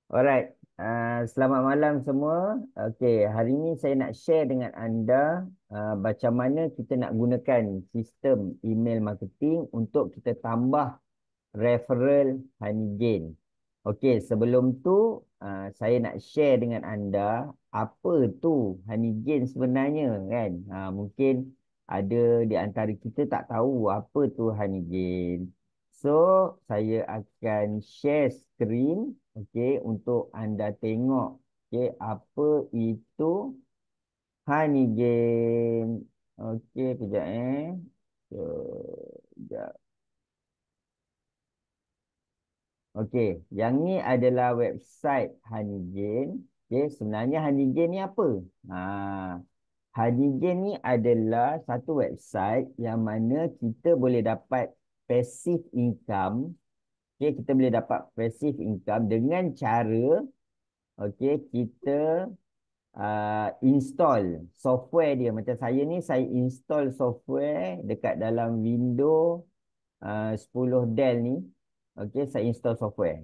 Alright, selamat malam semua. Okey, hari ini saya nak share dengan anda macam mana kita nak gunakan sistem email marketing untuk kita tambah referral Honeygain. Okey, sebelum tu saya nak share dengan anda apa tu Honeygain sebenarnya kan. Mungkin ada di antara kita tak tahu apa tu Honeygain. So, saya akan share screen okey untuk anda tengok okey apa itu Honeygain. Okey, kejap So, kejap. Okey, yang ni adalah website Honeygain. Okey, sebenarnya Honeygain ni apa? Ha, Honeygain ni adalah satu website yang mana kita boleh dapat passive income. Okey, kita boleh dapat passive income dengan cara okey kita install software dia. Macam saya ni, saya install software dekat dalam Windows 10 Dell ni. Okey, saya install software.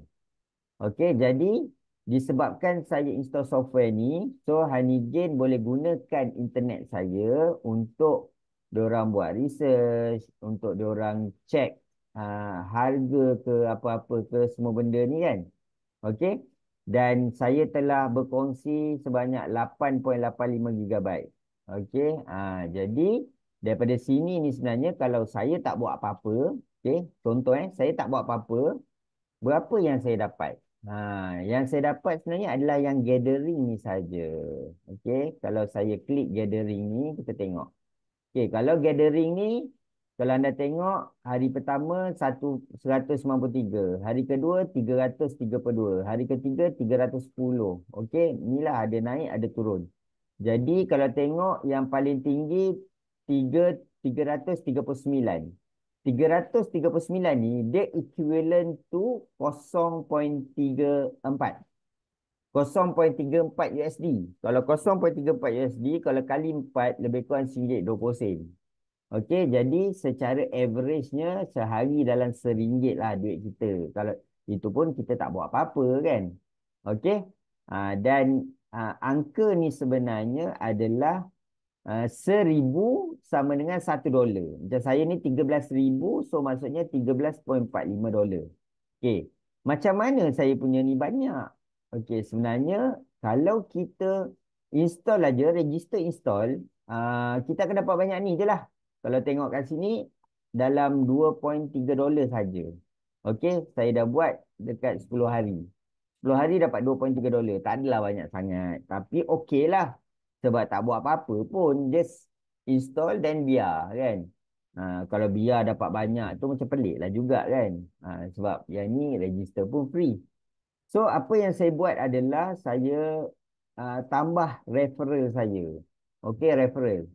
Okey, jadi disebabkan saya install software ni, so Honeygain boleh gunakan internet saya untuk diorang buat research, untuk diorang check harga ke apa-apa ke semua benda ni kan. Okey. Dan saya telah berkongsi sebanyak 8.85 GB. Okey. Jadi daripada sini ni sebenarnya kalau saya tak buat apa-apa, okey, contoh saya tak buat apa-apa, berapa yang saya dapat? Yang saya dapat sebenarnya adalah yang gathering ni saja. Okey, kalau saya klik gathering ni, kita tengok. Okey, kalau gathering ni, kalau anda tengok hari pertama 193, hari kedua 332, hari ketiga 310. Okey, inilah ada naik ada turun. Jadi kalau tengok yang paling tinggi 339. 339 ni dia equivalent to 0.34. 0.34 USD. Kalau 0.34 USD, kalau kali 4 lebih kurang RM1.20. Okey, jadi secara average-nya sehari dalam RM1 lah duit kita. Kalau itu pun kita tak buat apa-apa kan. Okey. Dan angka ni sebenarnya adalah 1,000 sama dengan $1. Macam saya ni 13,000, so maksudnya $13.45. Okey. Macam mana saya punya ni banyak? Okey, sebenarnya kalau kita install aja, register install, kita akan dapat banyak ni je lah. Kalau tengok kat sini, dalam $2.3 saja. Okey, saya dah buat dekat 10 hari. 10 hari dapat $2.3. Tak adalah banyak sangat. Tapi okey lah. Sebab tak buat apa-apa pun. Just install dan biar kan. Kalau biar dapat banyak tu macam pelik lah juga kan. Sebab yang ni register pun free. So apa yang saya buat adalah saya tambah referral saya. Okey, referral.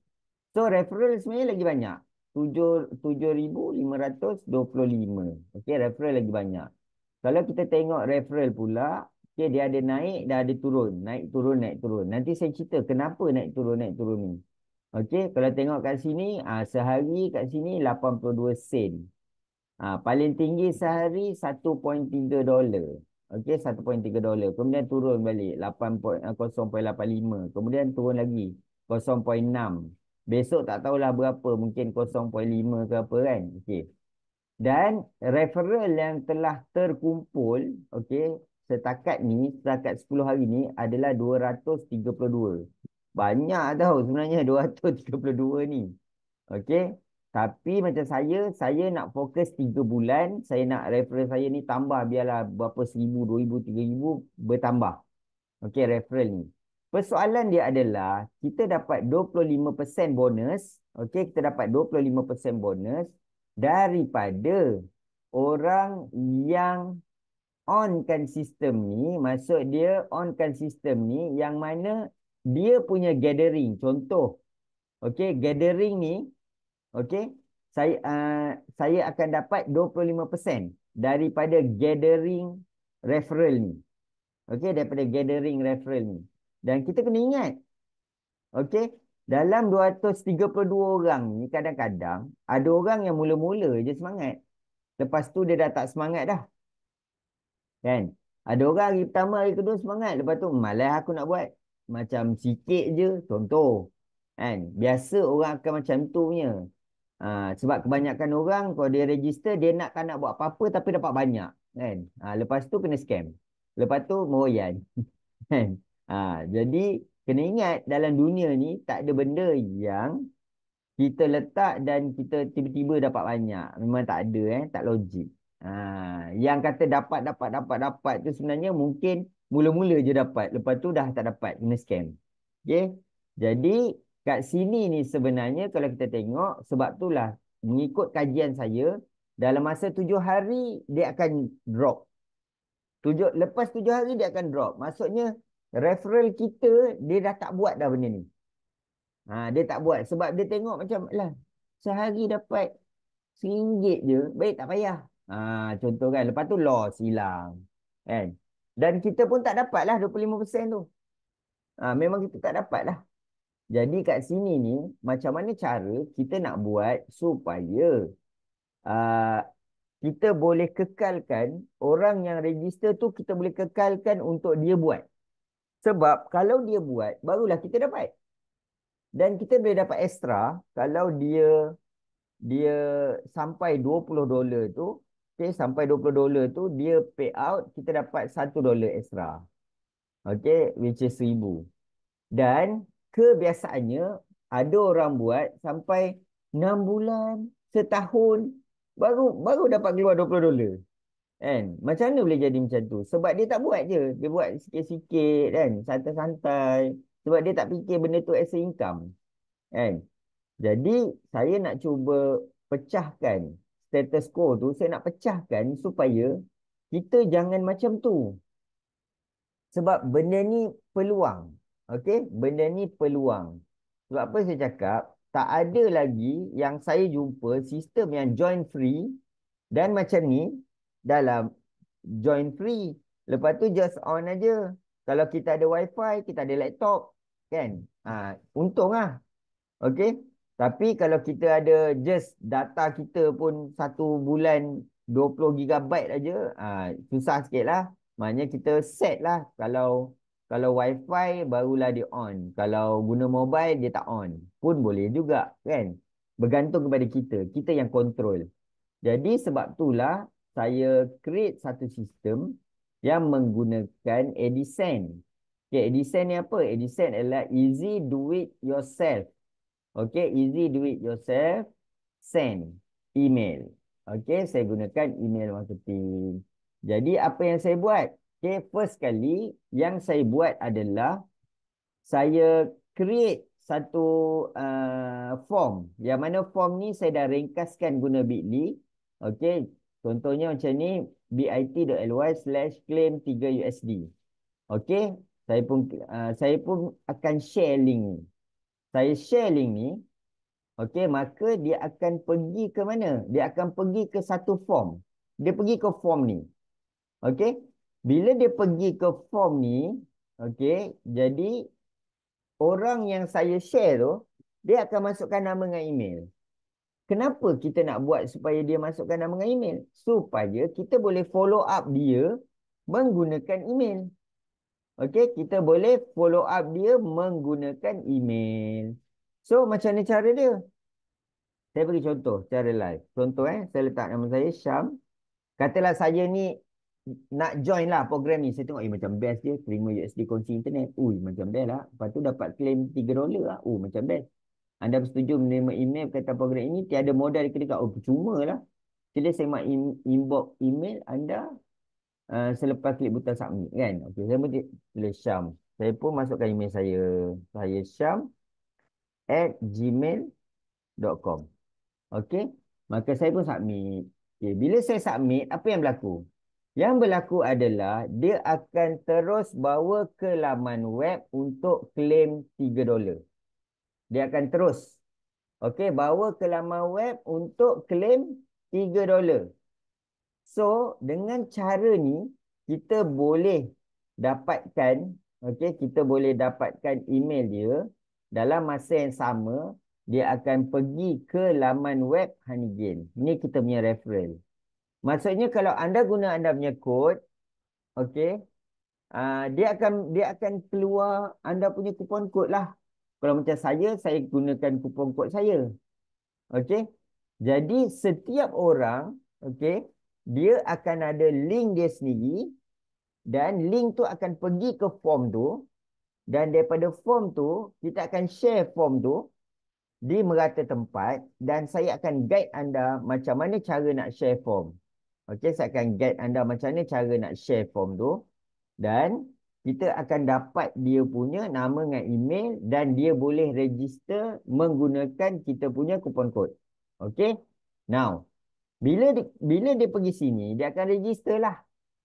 So referral sebenarnya lagi banyak. 7,525. Okey, referral lagi banyak. Kalau kita tengok referral pula, okay, dia ada naik, dah ada turun. Naik, turun, naik, turun. Nanti saya cerita kenapa naik, turun ni. Okey, kalau tengok kat sini, sehari kat sini 82 sen. Paling tinggi sehari $1.3. Okey, $1.3. Kemudian turun balik 0.85. Kemudian turun lagi 0.6. Besok tak tahulah berapa, mungkin 0.5 ke apa kan. Okey. Dan referral yang telah terkumpul, okey, setakat 10 hari ni adalah 232. Banyak tahu sebenarnya 232 ni. Okey. Tapi macam saya nak fokus 3 bulan, saya nak referral saya ni tambah biarlah berapa 1,000, 2,000, 3,000 bertambah. Okey, referral ni. Persoalan dia adalah kita dapat 25% bonus. Okey, kita dapat 25% bonus daripada orang yang onkan sistem ni. Maksud dia onkan sistem ni yang mana dia punya gathering. Contoh, okey, gathering ni, okey, saya akan dapat 25% daripada gathering referral ni. Okey, daripada gathering referral ni. Dan kita kena ingat, okey, dalam 232 orang ni kadang-kadang ada orang yang mula-mula je semangat. Lepas tu dia dah tak semangat dah. Kan? Ada orang hari pertama, hari kedua semangat. Lepas tu, malas aku nak buat. Macam sikit je, contoh. Kan? Biasa orang akan macam tu punya. Sebab kebanyakan orang, kalau dia register, dia nak buat apa-apa tapi dapat banyak. Kan? Lepas tu kena scam. Lepas tu, meroyan. Kan? Jadi, kena ingat dalam dunia ni, tak ada benda yang kita letak dan kita tiba-tiba dapat banyak. Memang tak ada, tak logik. Yang kata dapat tu sebenarnya mungkin mula-mula je dapat. Lepas tu dah tak dapat, kena scam. Okay? Jadi kat sini ni sebenarnya kalau kita tengok, sebab itulah mengikut kajian saya, dalam masa 7 hari dia akan drop. Lepas 7 hari dia akan drop. Maksudnya referral kita dia dah tak buat dah benda ni. Dia tak buat sebab dia tengok macam lah sehari dapat RM1 je, baik tak payah. Contoh kan, lepas tu loss hilang. Kan? Dan kita pun tak dapat lah 25% tu. Memang kita tak dapat lah. Jadi kat sini ni, macam mana cara kita nak buat supaya uh, kita boleh kekalkan orang yang register tu, kita boleh kekalkan untuk dia buat. Sebab kalau dia buat, barulah kita dapat. Dan kita boleh dapat extra kalau dia sampai $20 tu, okay, sampai $20 tu dia pay out, kita dapat $1 extra. Okay, which is 1,000. Dan kebiasaannya ada orang buat sampai 6 bulan, setahun baru dapat keluar $20. Kan? Macam mana boleh jadi macam tu? Sebab dia tak buat je. Dia buat sikit-sikit kan, santai-santai. Sebab dia tak fikir benda tu as a income. Kan? Jadi saya nak cuba pecahkan status quo tu, saya nak pecahkan supaya kita jangan macam tu. Sebab benda ni peluang. Okey, benda ni peluang. Sebab apa saya cakap, tak ada lagi yang saya jumpa sistem yang join free dan macam ni dalam join free. Lepas tu just on aja. Kalau kita ada wifi, kita ada laptop, kan? Untung lah. Okey. Tapi kalau kita ada just data kita pun 1 bulan 20 gigabyte aja, susah sikit lah. Maknanya kita set lah. Kalau wifi barulah dia on. Kalau guna mobile dia tak on. Pun boleh juga kan. Bergantung kepada kita. Kita yang control. Jadi sebab itulah saya create satu sistem yang menggunakan Edison. Okay, Edison ni apa? Edison adalah easy do it yourself. Okay, easy do it yourself, send email. Okay, saya gunakan email marketing. Jadi apa yang saya buat? Okay, first kali yang saya buat adalah saya create satu form. Yang mana form ni saya dah ringkaskan guna Bitly. Okay, contohnya macam ni, bit.ly/claim 3 USD. Okay, saya pun akan share link ni. Saya share link ni, okey, maka dia akan pergi ke mana? Dia akan pergi ke satu form. Dia pergi ke form ni. Okey? Bila dia pergi ke form ni, okey, jadi orang yang saya share tu, dia akan masukkan nama dengan email. Kenapa kita nak buat supaya dia masukkan nama dengan email? Supaya kita boleh follow up dia menggunakan email. Okey, kita boleh follow up dia menggunakan email. So, macam mana cara dia? Saya bagi contoh cara live. Contoh saya letak nama saya Syam. Katalah saya ni nak join lah program ni. Saya tengok macam best dia. Terima USD kongsi internet. Macam best lah. Lepas tu dapat claim $3 lah. Macam best. Anda bersetuju menerima email kata program ini tiada modal dekat. Percuma lah. Sila semak inbox email anda selepas klik butang submit kan. Okey, saya pun tulis Syam. Saya pun masukkan email saya. Saya syam@gmail.com. Okey, maka saya pun submit. Okay. Bila saya submit, apa yang berlaku? Yang berlaku adalah dia akan terus bawa ke laman web untuk claim $3. Dia akan terus, okey, bawa ke laman web untuk claim $3. So, dengan cara ni, kita boleh dapatkan, okey, kita boleh dapatkan email dia dalam masa yang sama. Dia akan pergi ke laman web Honeygain. Ini kita punya referral. Maksudnya kalau anda guna anda punya kod, okey, dia akan keluar anda punya kupon kod lah. Kalau macam saya gunakan kupon kod saya. Okey. Jadi setiap orang, okey, dia akan ada link dia sendiri dan link tu akan pergi ke form tu dan daripada form tu kita akan share form tu di merata tempat dan saya akan guide anda macam mana cara nak share form. Okey, saya akan guide anda macam mana cara nak share form tu dan kita akan dapat dia punya nama dengan email dan dia boleh register menggunakan kita punya kupon kod. Okey. Now, bila dia pergi sini, dia akan register lah.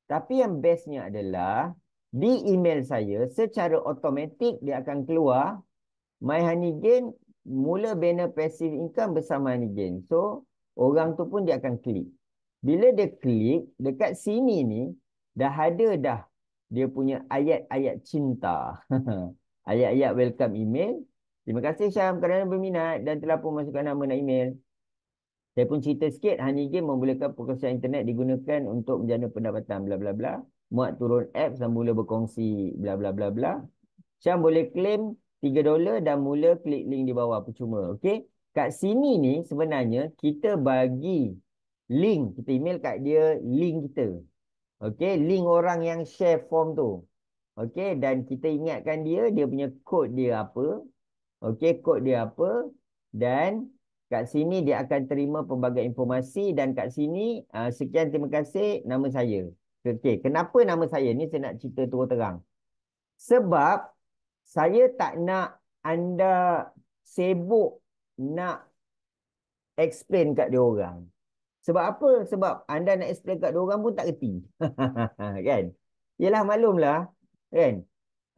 Tapi yang bestnya adalah di email saya secara automatik dia akan keluar My Honey Gain mula banner passive income bersama Honey Gain. So, orang tu pun dia akan klik. Bila dia klik, dekat sini ni, dah ada dah dia punya ayat-ayat cinta. Ayat-ayat welcome email. Terima kasih Syam kerana berminat dan telah pun masukkan nama dan email. Saya pun cerita sikit, Honey Game membolehkan perkongsian internet digunakan untuk menjana pendapatan bla bla bla. Muat turun apps dan mula berkongsi bla bla bla bla. Syam boleh claim $3 dan mula klik link di bawah percuma. Okey. Kat sini ni sebenarnya kita bagi link, kita email kat dia link kita. Okey, link orang yang share form tu. Okey, dan kita ingatkan dia punya kod dia apa. Okey, kod dia apa dan kat sini dia akan terima pelbagai informasi dan kat sini sekian terima kasih nama saya. Okey, kenapa nama saya ni saya nak cerita terus terang. Sebab saya tak nak anda sibuk nak explain kat dia orang. Sebab apa? Sebab anda nak explain kat dia orang pun tak reti. Kan? Yelah maklumlah. Kan?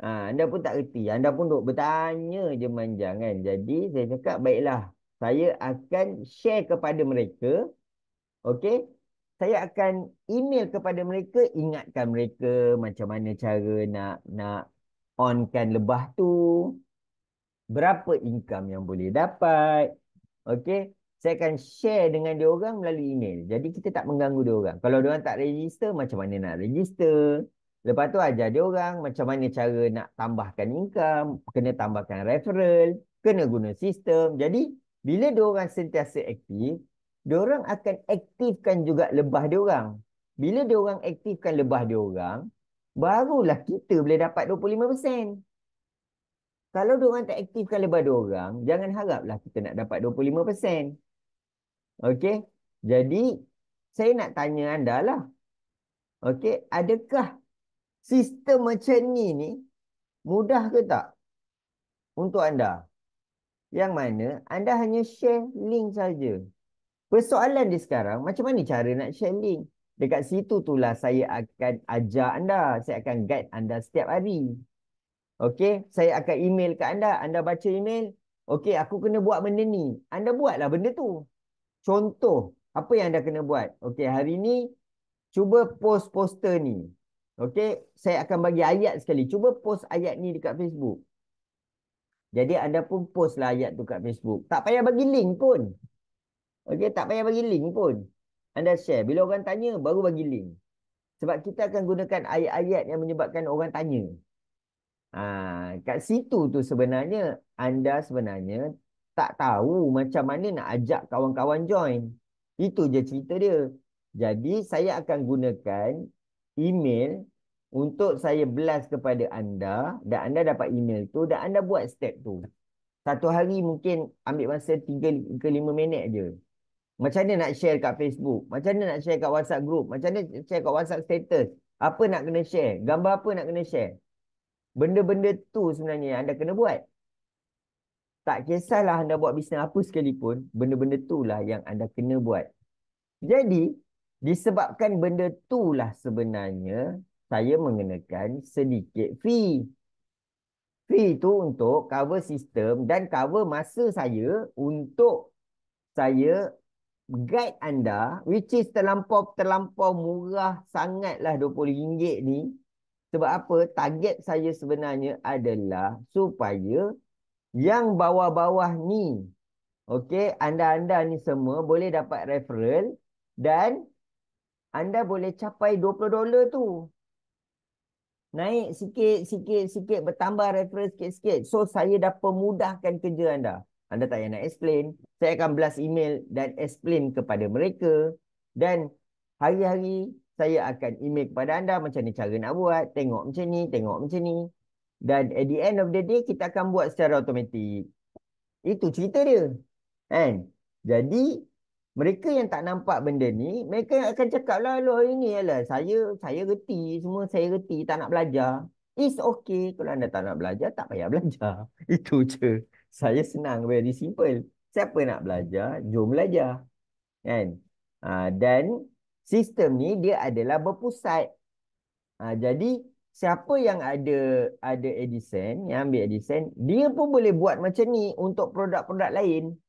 Anda pun tak reti. Anda pun duk bertanya je manjang kan. Jadi saya cakap baiklah. Saya akan share kepada mereka. Okey. Saya akan email kepada mereka. Ingatkan mereka macam mana cara nak onkan lebah tu. Berapa income yang boleh dapat. Okey. Saya akan share dengan dia orang melalui email. Jadi kita tak mengganggu dia orang. Kalau dia orang tak register, macam mana nak register. Lepas tu ajar dia orang macam mana cara nak tambahkan income, kena tambahkan referral, kena guna sistem. Jadi bila dia orang sentiasa aktif, dia orang akan aktifkan juga lebah dia orang. Bila dia orang aktifkan lebah dia orang, barulah kita boleh dapat 25%. Kalau dia orang tak aktifkan lebah dia orang, jangan haraplah kita nak dapat 25%. Okey. Jadi saya nak tanya anda lah. Okey, adakah sistem macam ni mudah ke tak untuk anda? Yang mana anda hanya share link saja. Persoalan di sekarang, macam mana cara nak share link? Dekat situ itulah saya akan ajar anda. Saya akan guide anda setiap hari. Okey, saya akan email ke anda. Anda baca email. Okey, aku kena buat benda ni. Anda buatlah benda tu. Contoh, apa yang anda kena buat? Okey, hari ni cuba post poster ni. Okey, saya akan bagi ayat sekali. Cuba post ayat ni dekat Facebook. Jadi anda pun post lah ayat tu kat Facebook. Tak payah bagi link pun. Okey, tak payah bagi link pun. Anda share. Bila orang tanya, baru bagi link. Sebab kita akan gunakan ayat-ayat yang menyebabkan orang tanya. Kat situ tu sebenarnya, anda sebenarnya tak tahu macam mana nak ajak kawan-kawan join. Itu je cerita dia. Jadi, saya akan gunakan email untuk saya blast kepada anda dan anda dapat email tu dan anda buat step tu. Satu hari mungkin ambil masa 3 ke 5 minit je. Macam mana nak share kat Facebook? Macam mana nak share kat WhatsApp group? Macam mana nak share kat WhatsApp status? Apa nak kena share? Gambar apa nak kena share? Benda-benda tu sebenarnya yang anda kena buat. Tak kisahlah anda buat bisnes apa sekalipun, benda-benda tu lah yang anda kena buat. Jadi, disebabkan benda tu lah sebenarnya saya mengenakan sedikit fee. Fee tu untuk cover sistem dan cover masa saya untuk saya guide anda, which is terlampau murah sangatlah RM20 ni. Sebab apa? Target saya sebenarnya adalah supaya yang bawah-bawah ni, okey, anda-anda ni semua boleh dapat referral dan anda boleh capai $20 tu. Naik sikit, sikit, sikit, bertambah referral sikit-sikit. So, saya dah pemudahkan kerja anda. Anda tak payah nak explain. Saya akan blast email dan explain kepada mereka. Dan hari-hari saya akan email kepada anda macam ni cara nak buat. Tengok macam ni, tengok macam ni. Dan at the end of the day, kita akan buat secara automatik. Itu cerita dia. Kan? Jadi, mereka yang tak nampak benda ni, mereka akan cakap lah, loh ini lah, saya reti, semua saya reti, tak nak belajar. It's okay. Kalau anda tak nak belajar, tak payah belajar. Itu je. Saya senang, very simple. Siapa nak belajar, jom belajar. Kan? Dan sistem ni dia adalah berpusat. Jadi siapa yang ada Edison, yang ambil Edison, dia pun boleh buat macam ni untuk produk-produk lain.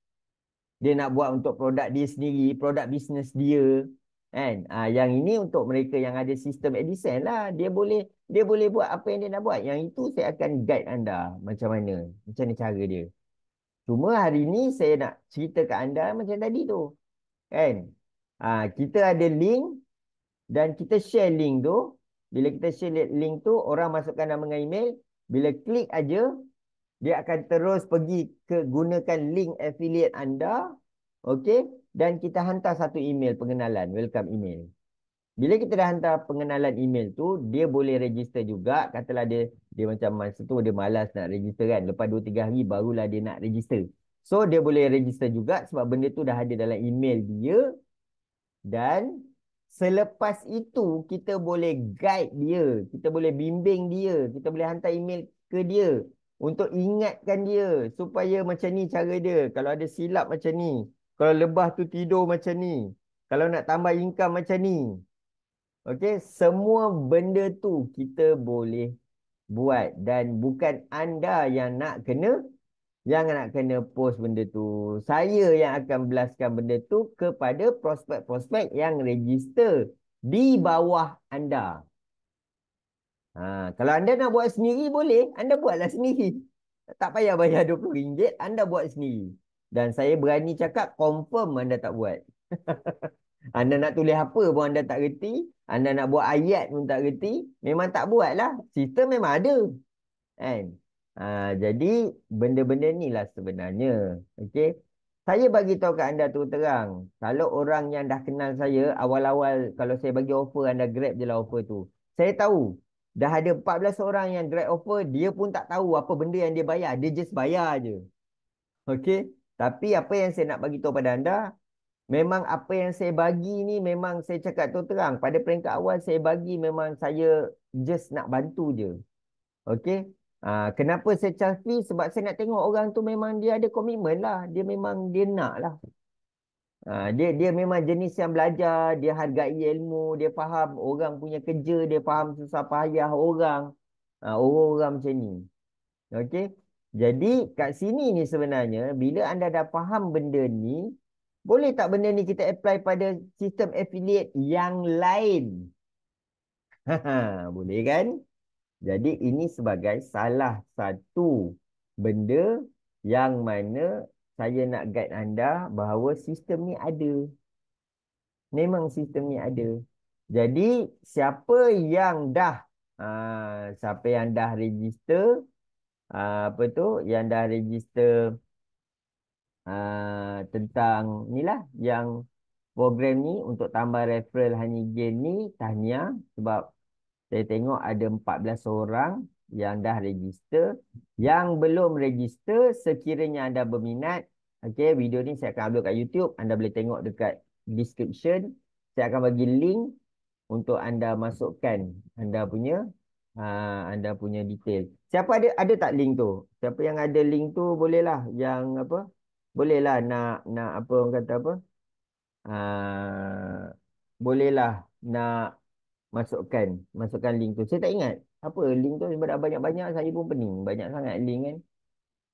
Dia nak buat untuk produk dia sendiri, produk bisnes dia. Kan? Yang ini untuk mereka yang ada sistem Edison lah. Dia boleh buat apa yang dia nak buat. Yang itu saya akan guide anda macam mana. Macam mana cara dia. Cuma hari ini saya nak cerita ke anda macam tadi tu. Kan? Kita ada link dan kita share link tu. Bila kita share link tu, orang masukkan nama dengan email. Bila klik aja, dia akan terus pergi ke gunakan link affiliate anda. Okey. Dan kita hantar satu email pengenalan. Welcome email. Bila kita dah hantar pengenalan email tu, dia boleh register juga. Katalah dia macam masa tu dia malas nak register kan. Lepas 2-3 hari barulah dia nak register. So, dia boleh register juga sebab benda tu dah ada dalam email dia. Dan selepas itu, kita boleh guide dia. Kita boleh bimbing dia. Kita boleh hantar email ke dia. Untuk ingatkan dia. Supaya macam ni cara dia. Kalau ada silap macam ni. Kalau lebah tu tidur macam ni. Kalau nak tambah income macam ni. Okey, semua benda tu kita boleh buat. Dan bukan anda yang nak kena post benda tu. Saya yang akan belaskan benda tu kepada prospek-prospek yang register di bawah anda. Kalau anda nak buat sendiri boleh, anda buatlah sendiri. Tak payah bayar RM20, anda buat sendiri. Dan saya berani cakap confirm anda tak buat. Anda nak tulis apa pun anda tak reti, anda nak buat ayat pun tak reti, memang tak buat lah. Sistem memang ada. Kan? Jadi benda-benda ni lah sebenarnya. Okey. Saya bagi tahu kat anda tu terang. Kalau orang yang dah kenal saya, awal-awal kalau saya bagi offer, anda grab je lah offer tu. Saya tahu. Dah ada 14 orang yang grab offer, dia pun tak tahu apa benda yang dia bayar. Dia just bayar je. Okey. Tapi apa yang saya nak bagi tahu pada anda, memang apa yang saya bagi ni memang saya cakap tu terang. Pada peringkat awal saya bagi memang saya just nak bantu je. Okey. Kenapa saya charge fee? Sebab saya nak tengok orang tu memang dia ada komitmen lah. Dia memang dia nak lah. Dia memang jenis yang belajar. Dia hargai ilmu. Dia faham orang punya kerja. Dia faham susah payah orang. Orang-orang macam ni. Okey. Jadi kat sini ni sebenarnya bila anda dah faham benda ni, boleh tak benda ni kita apply pada sistem affiliate yang lain? Boleh kan? Jadi ini sebagai salah satu benda yang mana saya nak guide anda bahawa sistem ni ada. Memang sistem ni ada. Jadi siapa yang dah register, apa tu, yang dah register tentang ni lah yang program ni untuk tambah referral Honey Gain ni, tahniah sebab saya tengok ada 14 orang yang dah register. Yang belum register, sekiranya anda berminat, okay, video ni saya akan upload kat YouTube. Anda boleh tengok dekat description. Saya akan bagi link untuk anda masukkan anda punya detail. Siapa ada tak link tu? Siapa yang ada link tu bolehlah yang apa? Bolehlah nak apa orang kata apa? Bolehlah nak masukkan link tu. Saya tak ingat apa link tu sebab dah banyak-banyak saya pun pening. Banyak sangat link kan.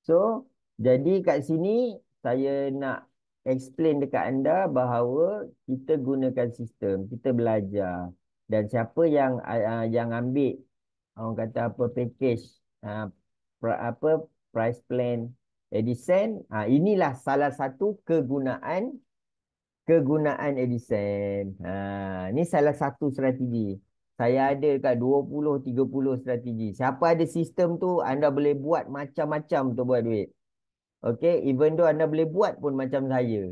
So, jadi kat sini saya nak explain dekat anda bahawa kita gunakan sistem, kita belajar dan siapa yang ambil orang kata apa package apa price plan Edison, inilah salah satu kegunaan Edison. Ni salah satu strategi. Saya ada dekat 20-30 strategi. Siapa ada sistem tu, anda boleh buat macam-macam untuk buat duit. Okey, even though anda boleh buat pun macam saya.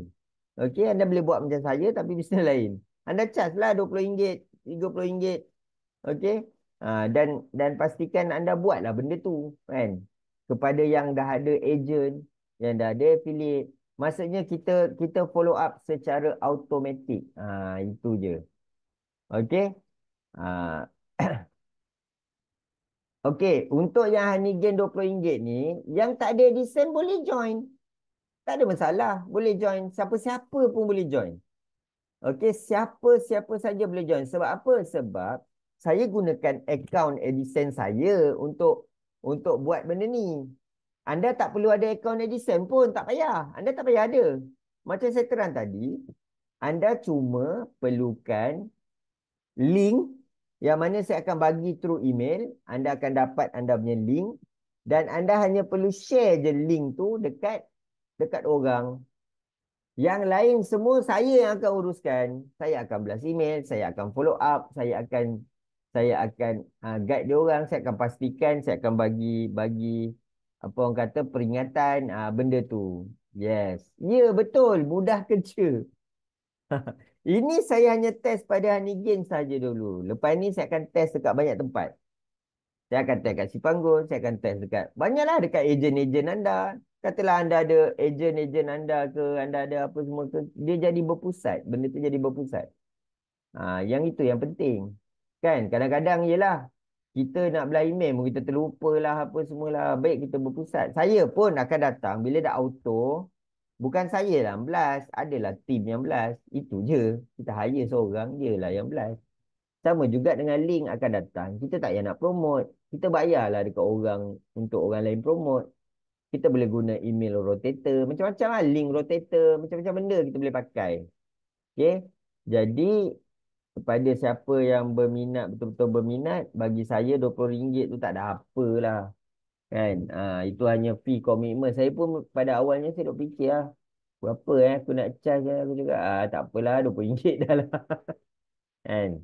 Okey, anda boleh buat macam saya tapi bisnes lain. Anda charge lah RM20, RM30. Okey. Dan pastikan anda buatlah benda tu kan. Kepada yang dah ada agent, yang dah ada affiliate. Maksudnya kita follow up secara automatik. Itu je. Okey. Ah, Okey, untuk yang Honey Gain RM20 ni, yang tak ada design boleh join. Tak ada masalah, boleh join. Siapa-siapa pun boleh join. Okey, siapa-siapa saja boleh join. Sebab apa? Sebab saya gunakan akaun Edison saya untuk buat benda ni. Anda tak perlu ada akaun Edison pun, tak payah. Anda tak payah ada. Macam saya terang tadi, anda cuma perlukan link yang mana saya akan bagi through email. Anda akan dapat anda punya link dan anda hanya perlu share je link tu dekat orang. Yang lain semua saya yang akan uruskan. Saya akan balas email, saya akan follow up, saya akan guide dia orang, saya akan pastikan, saya akan bagi bagi apa orang kata peringatan benda tu. Yes. Ya betul, mudah kerja. Ini saya hanya test pada Honeygain saja dulu. Lepas ni saya akan test dekat banyak tempat. Saya akan test kat Sipanggun, saya akan test dekat banyaklah dekat ejen-ejen anda. Katalah anda ada ejen-ejen anda ke, anda ada apa semua ke, dia jadi berpusat. Benda tu jadi berpusat. Yang itu yang penting. Kan? Kadang-kadang yelah kita nak belah email pun kita terlupalah apa semualah. Baik kita berpusat. Saya pun akan datang bila dah auto. Bukan saya lah yang belas. Adalah tim yang belas. Itu je. Kita hire seorang je lah yang belas. Sama juga dengan link akan datang. Kita tak payah nak promote. Kita bayarlah dekat orang untuk orang lain promote. Kita boleh guna email rotator. Macam-macam lah. Link rotator. Macam-macam benda kita boleh pakai. Okay. Jadi kepada siapa yang berminat, betul-betul berminat, bagi saya RM20 tu tak ada apalah. Kan? Itu hanya fee komitmen. Saya pun pada awalnya saya duk fikir lah. Berapa aku nak charge aku cakap. Tak apalah RM20 dah lah. Kan?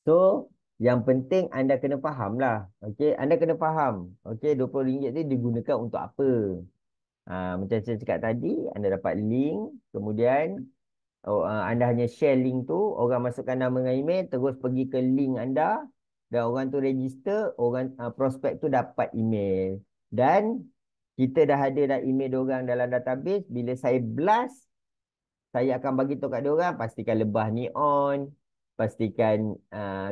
So, yang penting anda kena faham lah. Okey, anda kena faham. Okey, RM20 tu digunakan untuk apa? Macam saya cakap tadi, anda dapat link, kemudian anda hanya share link tu, orang masukkan nama dengan email, terus pergi ke link anda dan orang tu register, orang prospek tu dapat email. Dan kita dah ada dah email diorang dalam database, bila saya blast, saya akan bagi tahu kat diorang, pastikan lebah ni on, pastikan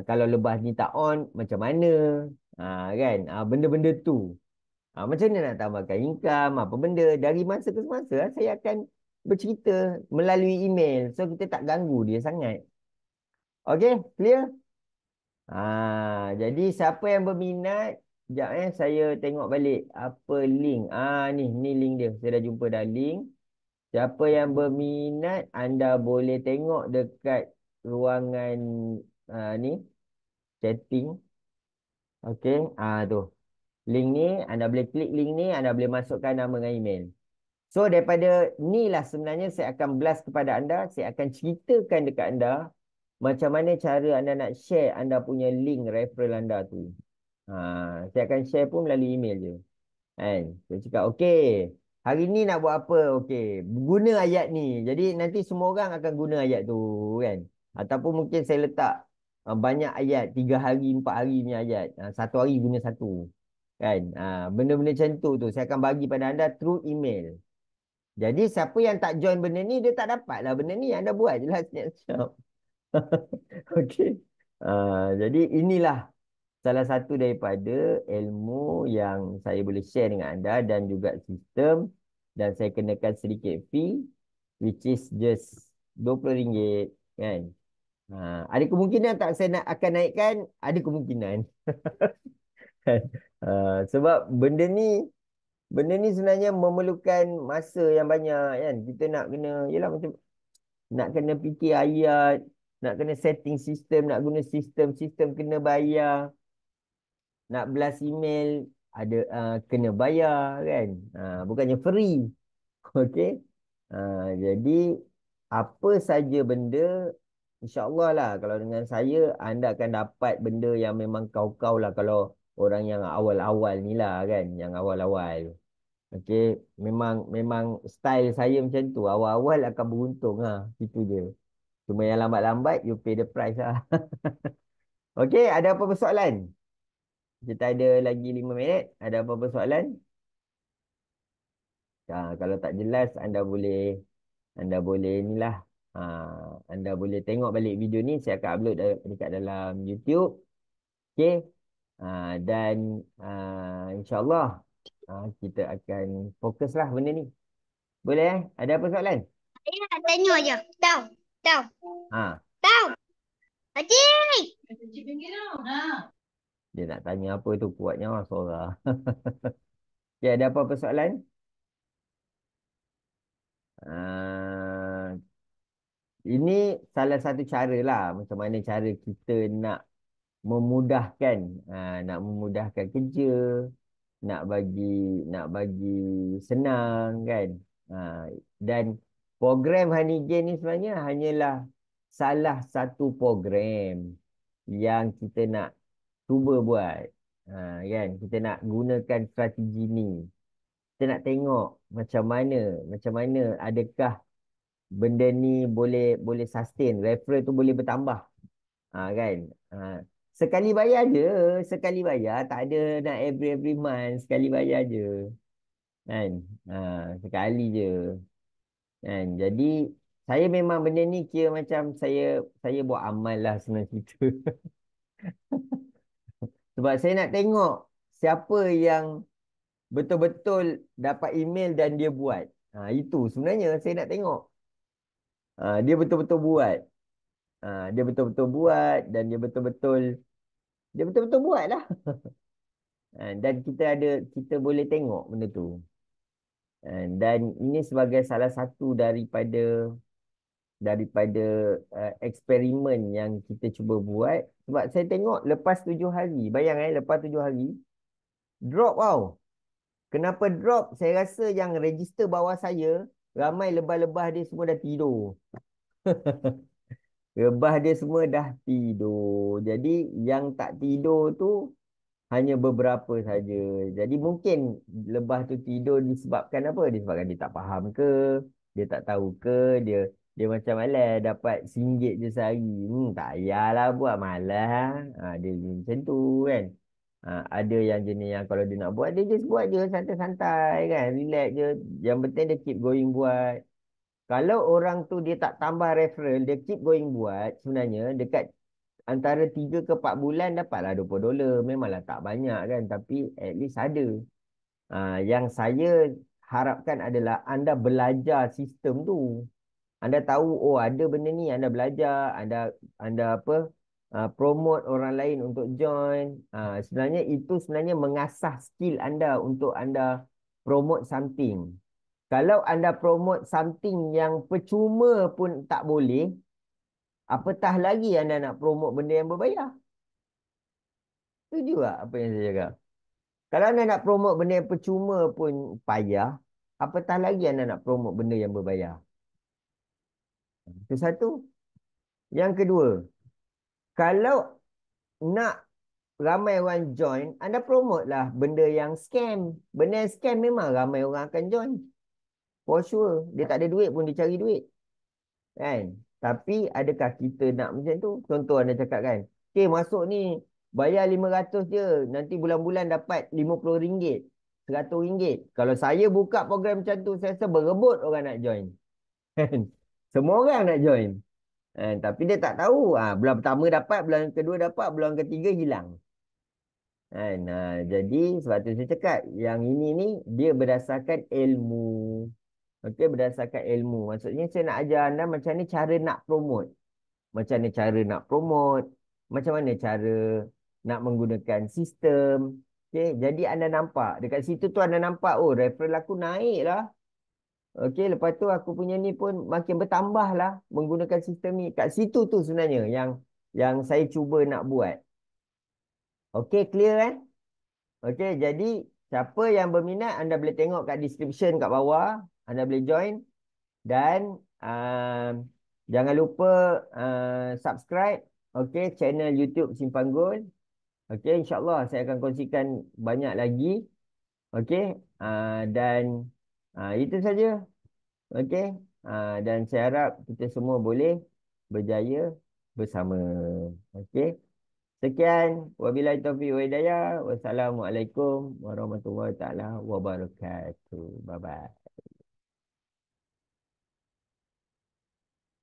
kalau lebah ni tak on, macam mana, kan? Benda-benda tu. Macam mana nak tambahkan income, apa benda. Dari masa ke semasa, saya akan bercerita melalui email. So, kita tak ganggu dia sangat. Okey, clear? Jadi, siapa yang berminat, sekejap saya tengok balik apa link. Ni link dia. Saya dah jumpa dah link. Siapa yang berminat, anda boleh tengok dekat ruangan ni, chatting. Okey, tu. Link ni, anda boleh klik link ni, anda boleh masukkan nama dengan email. So daripada ni lah sebenarnya saya akan blast kepada anda. Saya akan ceritakan dekat anda macam mana cara anda nak share anda punya link referral anda tu. Saya akan share pun melalui email je. Kan? Saya cakap, okey, hari ni nak buat apa? Okey, guna ayat ni. Jadi nanti semua orang akan guna ayat tu kan. Ataupun mungkin saya letak banyak ayat, 3 hari, 4 hari punya ayat. Satu hari guna satu. Kan? Benda-benda macam tu saya akan bagi pada anda through email. Jadi siapa yang tak join benda ni, dia tak dapat lah benda ni. Anda buat je lah siap-siap. Okey. Jadi inilah salah satu daripada ilmu yang saya boleh share dengan anda dan juga sistem. Dan saya kenakan sedikit fee, which is just RM20. Kan? Ada kemungkinan tak saya akan naikkan? Ada kemungkinan. Sebab benda ni sebenarnya memerlukan masa yang banyak kan. Kita nak kena, yelah macam nak kena fikir ayat, nak kena setting sistem, nak guna sistem kena bayar, nak blast email ada kena bayar kan. Bukannya free. Okey. Jadi apa saja benda InsyaAllah lah kalau dengan saya anda akan dapat benda yang memang kau-kau lah kalau orang yang awal-awal ni lah kan, yang awal-awal. Okey, memang memang style saya macam tu. Awal-awal akan beruntung lah. Itu je. Cuma yang lambat-lambat you pay the price lah. Okey, ada apa persoalan? Kita ada lagi 5 minit. Ada apa-apa soalan? Kalau tak jelas anda boleh inilah. Anda boleh tengok balik video ni. Saya akan upload dekat dalam YouTube. Okey. Dan insyaAllah kita akan fokuslah benda ni. Boleh Ada apa soalan? Saya nak tanya aja. Tahu. Tahu. Ha, Tahu. Pakcik. dia nak tanya apa tu kuatnya suara. Okey, ada apa persoalan? Ah, ini salah satu cara lah macam mana cara kita memudahkan nak memudahkan kerja, nak bagi nak bagi senang kan. Ha, dan program Honeygen ni sebenarnya hanyalah salah satu program yang kita nak cuba buat. Kan kita nak gunakan strategi ni. Kita nak tengok macam mana adakah benda ni boleh boleh sustain, referral tu boleh bertambah. Kan. Ha, sekali bayar je, sekali bayar, tak ada nak every month, sekali bayar je. Kan. Ha, sekali je. Kan. Jadi saya memang benda ni kira macam saya buat amal lah senang cerita. Sebab saya nak tengok siapa yang betul-betul dapat email dan dia buat. Itu sebenarnya saya nak tengok. Dia betul-betul buat. Dia betul-betul buat dan dia betul-betul buat lah. Dan kita boleh tengok benda tu. Dan ini sebagai salah satu daripada eksperimen yang kita cuba buat. Sebab saya tengok lepas 7 hari, bayang lepas 7 hari, drop tau. Kenapa drop? Saya rasa yang register bawah saya, ramai lebah-lebah dia semua dah tidur. Lebah dia semua dah tidur. Jadi yang tak tidur tu hanya beberapa saja. Jadi mungkin lebah tu tidur disebabkan apa? Disebabkan dia tak faham ke? Dia tak tahu ke? Dia dia macam alah dapat RM1 je sehari. Tak payahlah buat malah. Dia macam tu kan. Ada yang jenis yang kalau dia nak buat, dia just buat je santai-santai kan. Relax je. Yang penting dia keep going buat. Kalau orang tu dia tak tambah referral, dia keep going buat, sebenarnya dekat antara 3 ke 4 bulan dapatlah $20. Memanglah tak banyak kan, tapi at least ada. Yang saya harapkan adalah anda belajar sistem tu. Anda tahu, oh ada benda ni, anda belajar, anda apa, promote orang lain untuk join. Sebenarnya itu sebenarnya mengasah skill anda untuk anda promote something. Kalau anda promote something yang percuma pun tak boleh, apatah lagi anda nak promote benda yang berbayar. Setuju tak apa yang saya cakap? Kalau anda nak promote benda yang percuma pun payah, apatah lagi anda nak promote benda yang berbayar. Itu satu. Yang kedua, kalau nak ramai orang join, anda promote lah benda yang scam. Benda yang scam memang ramai orang akan join. For sure. Dia tak ada duit pun dia cari duit. Kan? Tapi adakah kita nak macam tu? Contoh anda cakap kan. Okay, masuk ni bayar 500 je. Nanti bulan-bulan dapat RM50. RM100. Kalau saya buka program macam tu, saya rasa berebut orang nak join. Kan? Semua orang nak join. Tapi dia tak tahu. Bulan pertama dapat, bulan kedua dapat, bulan ketiga hilang. Jadi sebab tu saya cakap yang ini ni dia berdasarkan ilmu. Okey, berdasarkan ilmu. Maksudnya saya nak ajar anda macam ni cara nak promote. Macam mana cara nak promote. Macam mana cara nak menggunakan sistem. Okey, jadi anda nampak. Dekat situ tu anda nampak, oh referral aku naik lah. Okey, lepas tu aku punya ni pun makin bertambah lah menggunakan sistem ni. Kat situ tu sebenarnya yang saya cuba nak buat. Okey, clear kan? Okey, jadi siapa yang berminat anda boleh tengok kat description kat bawah. Anda boleh join. Dan Jangan lupa subscribe, okey, channel YouTube Simpan Gold. Okey, insyaAllah saya akan kongsikan banyak lagi. Okey, dan itu saja. Okey, dan saya harap kita semua boleh berjaya bersama. Okey, sekian. Wabillahi taufiq wa hidayah. Wassalamualaikum warahmatullahi taala wabarakatuh. Bye bye.